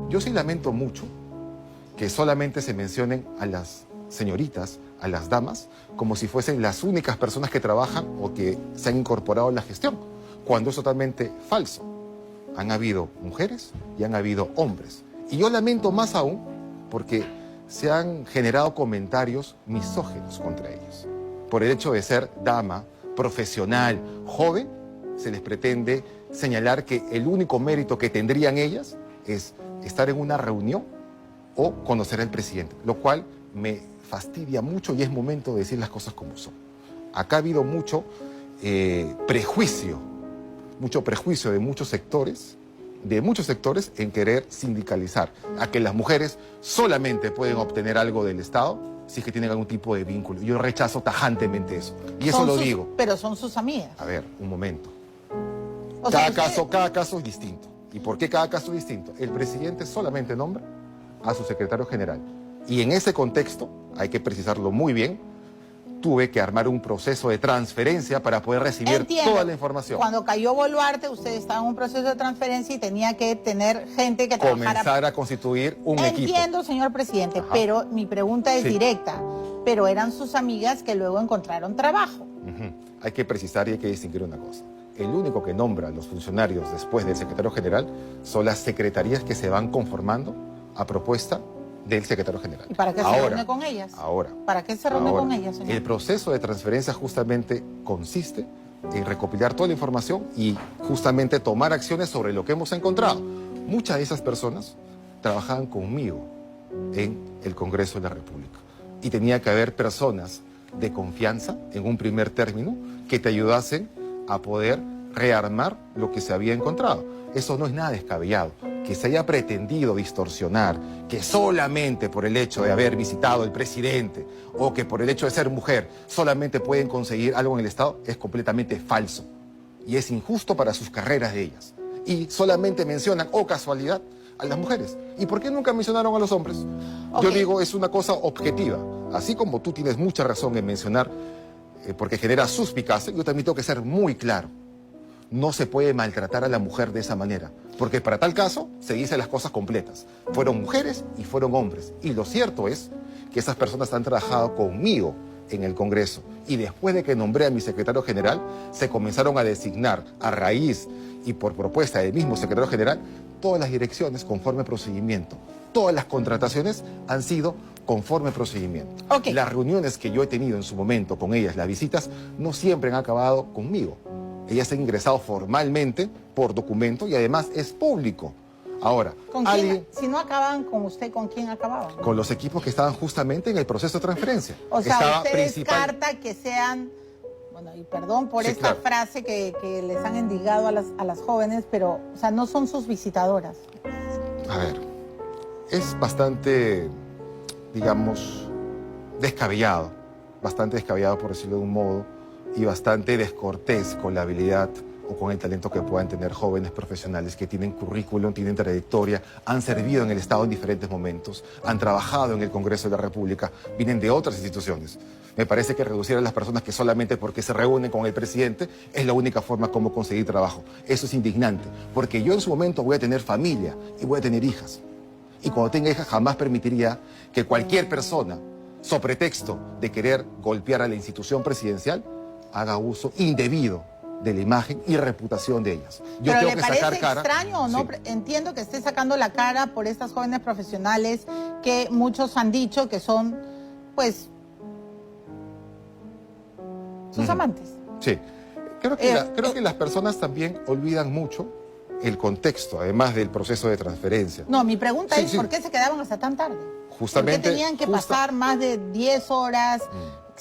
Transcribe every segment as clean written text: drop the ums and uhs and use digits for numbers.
Yo sí lamento mucho que solamente se mencionen a las señoritas, a las damas, como si fuesen las únicas personas que trabajan o que se han incorporado a la gestión, cuando es totalmente falso. Han habido mujeres y han habido hombres. Y yo lamento más aún porque se han generado comentarios misóginos contra ellos. Por el hecho de ser dama, profesional, joven, se les pretende señalar que el único mérito que tendrían ellas es estar en una reunión o conocer al presidente, lo cual me fastidia mucho y es momento de decir las cosas como son. Acá ha habido mucho prejuicio de muchos sectores en querer sindicalizar, a que las mujeres solamente pueden obtener algo del Estado si es que tienen algún tipo de vínculo. Yo rechazo tajantemente eso, y eso lo digo. Pero son sus amigas. A ver, un momento. O Cada sea, caso es distinto. ¿Y por qué cada caso es distinto? El presidente solamente nombra a su secretario general. Y en ese contexto, hay que precisarlo muy bien, tuve que armar un proceso de transferencia para poder recibir toda la información. Cuando cayó Boluarte, usted estaba en un proceso de transferencia y tenía que tener gente que trabajara. Comenzar a constituir un equipo. Entiendo, señor presidente, Ajá. pero mi pregunta es directa. Pero eran sus amigas que luego encontraron trabajo. Hay que precisar y hay que distinguir una cosa. El único que nombra a los funcionarios después del secretario general son las secretarías que se van conformando a propuesta del secretario general. ¿Y para qué se reúne con ellas? ¿Para qué se reúne con ellas, señor? El proceso de transferencia justamente consiste en recopilar toda la información y justamente tomar acciones sobre lo que hemos encontrado. Muchas de esas personas trabajaban conmigo en el Congreso de la República y tenía que haber personas de confianza en un primer término que te ayudasen a poder rearmar lo que se había encontrado. Eso no es nada descabellado. Que se haya pretendido distorsionar, que solamente por el hecho de haber visitado al presidente o que por el hecho de ser mujer solamente pueden conseguir algo en el Estado, es completamente falso. Y es injusto para sus carreras de ellas. Y solamente mencionan, casualidad, a las mujeres. ¿Y por qué nunca mencionaron a los hombres? Yo digo, es una cosa objetiva. Así como tú tienes mucha razón en mencionar, porque genera suspicacia, yo también tengo que ser muy claro. No se puede maltratar a la mujer de esa manera, porque para tal caso se dicen las cosas completas. Fueron mujeres y fueron hombres. Y lo cierto es que esas personas han trabajado conmigo en el Congreso. Y después de que nombré a mi secretario general, se comenzaron a designar a raíz y por propuesta del mismo secretario general todas las direcciones conforme procedimiento. Todas las contrataciones han sido conforme procedimiento. Las reuniones que yo he tenido en su momento con ellas, las visitas, no siempre han acabado conmigo. Ellas han ingresado formalmente por documento y además es público. Ahora, ¿con quién, si no acaban con usted, con quién acababan? Con los equipos que estaban justamente en el proceso de transferencia. O sea, usted descarta que sean, bueno, y perdón por esta frase que les han endilgado a las jóvenes, pero, o sea, no son sus visitadoras. A ver, es bastante, digamos, descabellado por decirlo de un modo, y bastante descortés con la habilidad o con el talento que puedan tener jóvenes profesionales que tienen currículum, tienen trayectoria, han servido en el Estado en diferentes momentos, han trabajado en el Congreso de la República, vienen de otras instituciones. Me parece que reducir a las personas que solamente porque se reúnen con el presidente es la única forma como conseguir trabajo. Eso es indignante, porque yo en su momento voy a tener familia y voy a tener hijas. Y cuando tenga hijas jamás permitiría que cualquier persona, so pretexto de querer golpear a la institución presidencial, haga uso indebido de la imagen y reputación de ellas. Yo ¿Pero tengo le que parece sacar cara. extraño o no? Sí. Entiendo que esté sacando la cara por estas jóvenes profesionales que muchos han dicho que son, pues, sus amantes. Sí. Creo que las personas también olvidan mucho el contexto, además del proceso de transferencia. No, mi pregunta es, ¿por qué se quedaban hasta tan tarde? Justamente. ¿Por qué tenían que pasar más de 10 horas?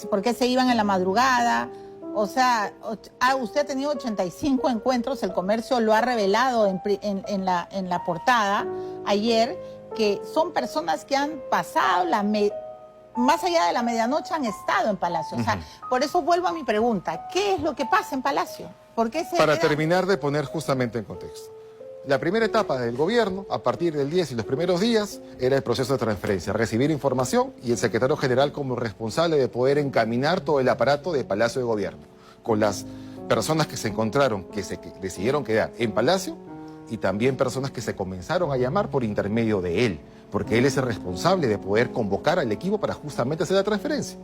¿Por qué se iban en la madrugada? O sea, usted ha tenido 85 encuentros, el comercio lo ha revelado en la portada ayer, que son personas que han pasado más allá de la medianoche, han estado en Palacio. O sea, por eso vuelvo a mi pregunta, ¿qué es lo que pasa en Palacio? ¿Por qué se Para terminar de poner justamente en contexto. La primera etapa del gobierno, a partir del 10 y los primeros días, era el proceso de transferencia, recibir información y el secretario general como responsable de poder encaminar todo el aparato de Palacio de Gobierno. Con las personas que se encontraron, que se decidieron quedar en Palacio, y también personas que se comenzaron a llamar por intermedio de él, porque él es el responsable de poder convocar al equipo para justamente hacer la transferencia.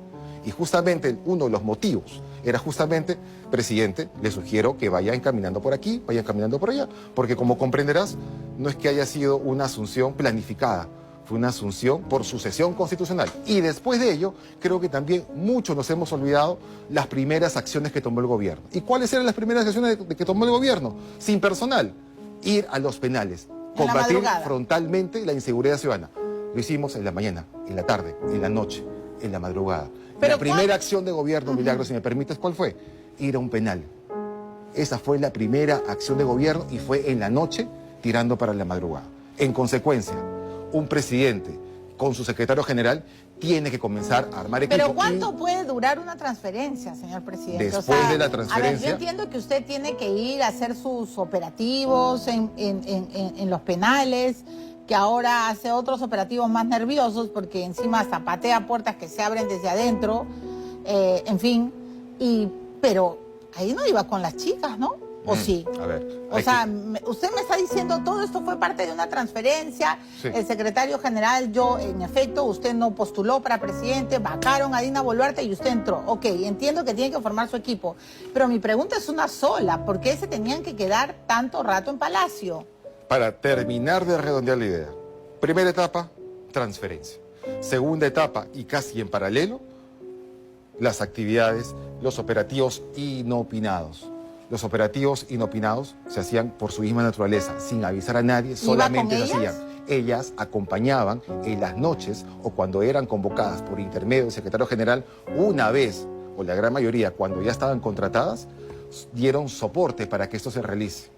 Y justamente uno de los motivos era justamente, presidente, le sugiero que vaya encaminando por aquí, vaya encaminando por allá, porque como comprenderás, no es que haya sido una asunción planificada, fue una asunción por sucesión constitucional. Y después de ello, creo que también muchos nos hemos olvidado las primeras acciones que tomó el gobierno. ¿Y cuáles eran las primeras acciones que tomó el gobierno? Sin personal, ir a los penales, combatir frontalmente la inseguridad ciudadana. Lo hicimos en la mañana, en la tarde, en la noche, en la madrugada. Pero la primera acción de gobierno, Milagro, si me permites, ¿cuál fue? Ir a un penal. Esa fue la primera acción de gobierno y fue en la noche tirando para la madrugada. En consecuencia, un presidente con su secretario general tiene que comenzar a armar equipo. Pero ¿cuánto puede durar una transferencia, señor presidente? Después de la transferencia... A ver, yo entiendo que usted tiene que ir a hacer sus operativos en los penales, que ahora hace otros operativos más nerviosos porque encima hasta patea puertas que se abren desde adentro, en fin, pero ahí no iba con las chicas, ¿no? ¿O sí? A ver. O sea, usted me está diciendo todo esto fue parte de una transferencia, sí. El secretario general, en efecto, usted no postuló para presidente, vacaron a Dina Boluarte y usted entró. Ok, entiendo que tiene que formar su equipo, pero mi pregunta es una sola, ¿por qué se tenían que quedar tanto rato en Palacio? Para terminar de redondear la idea, primera etapa, transferencia. Segunda etapa, y casi en paralelo, las actividades, los operativos inopinados. Los operativos inopinados se hacían por su misma naturaleza, sin avisar a nadie, solamente se hacían. Ellas acompañaban en las noches o cuando eran convocadas por intermedio del secretario general, una vez, o la gran mayoría, cuando ya estaban contratadas, dieron soporte para que esto se realice.